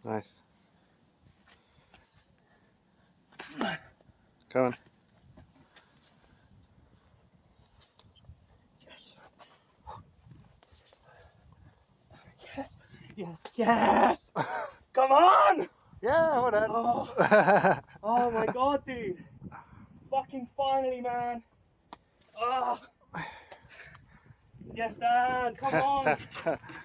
Nice. Come on. Yes. Yes. Yes. Come on. Yeah, hold on. Oh. Oh my god, dude. Fucking finally, man. Oh. Yes, Dan. Come on.